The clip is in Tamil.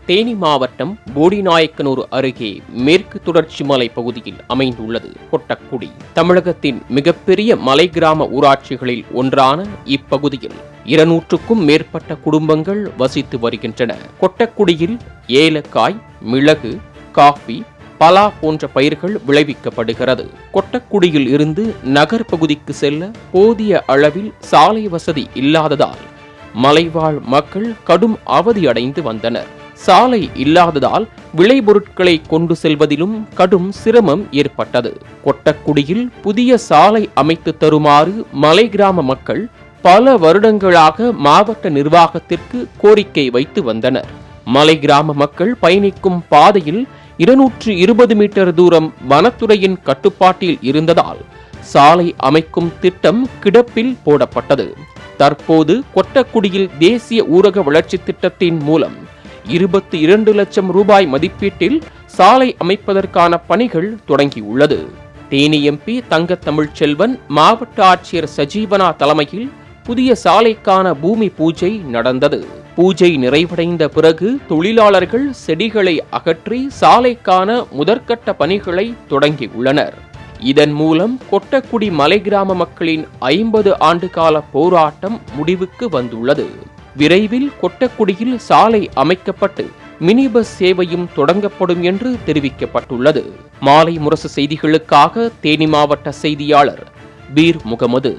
தேனி மாவட்டம் போடிநாயக்கனூர் அருகே மேற்கு தொடர்ச்சி மலை பகுதியில் அமைந்துள்ளது கொட்டக்குடி. தமிழகத்தின் மிகப்பெரிய மலை கிராம ஊராட்சிகளில் ஒன்றான இப்பகுதியில் 200க்கும் மேற்பட்ட குடும்பங்கள் வசித்து வருகின்றன. கொட்டக்குடியில் ஏலக்காய், மிளகு, காஃபி, பலா போன்ற பயிர்கள் விளைவிக்கப்படுகிறது. கொட்டக்குடியில் இருந்து நகர் பகுதிக்கு செல்ல போதிய அளவில் சாலை வசதி இல்லாததால் மலைவாழ் மக்கள் கடும் அவதியடைந்து வந்தனர். சாலை இல்லாததால் விளைபொருட்களை கொண்டு செல்வதிலும் கடும் சிரமம் ஏற்பட்டது. கொட்டக்குடியில் புதிய சாலை அமைத்து தருமாறு மலை கிராம மக்கள் பல வருடங்களாக மாவட்ட நிர்வாகத்திற்கு கோரிக்கை வைத்து வந்தனர். மலை கிராம மக்கள் பயணிக்கும் பாதையில் 220 மீட்டர் தூரம் வனத்துறையின் கட்டுப்பாட்டில் இருந்ததால் சாலை அமைக்கும் திட்டம் கிடப்பில் போடப்பட்டது. தற்போது கொட்டக்குடியில் தேசிய ஊரக வளர்ச்சி திட்டத்தின் மூலம் 22 லட்சம் ரூபாய் மதிப்பீட்டில் சாலை அமைப்பதற்கான பணிகள் தொடங்கியுள்ளது. தேனி எம்பி தங்க தமிழ்ச்செல்வன், மாவட்ட ஆட்சியர் சஜீவனா தலைமையில் புதிய சாலைக்கான பூமி பூஜை நடந்தது. பூஜை நிறைவடைந்த பிறகு தொழிலாளர்கள் செடிகளை அகற்றி சாலைக்கான முதற்கட்ட பணிகளை தொடங்கியுள்ளனர். இதன் மூலம் கொட்டக்குடி மலை கிராம மக்களின் 50 ஆண்டு கால போராட்டம் முடிவுக்கு வந்துள்ளது. விரைவில் கொட்டக்குடியில் சாலை அமைக்கப்பட்டு மினி பஸ் சேவையும் தொடங்கப்படும் என்று தெரிவிக்கப்பட்டுள்ளது. மாலை முரசு செய்திகளுக்காக தேனி மாவட்ட செய்தியாளர் பீர் முகமது.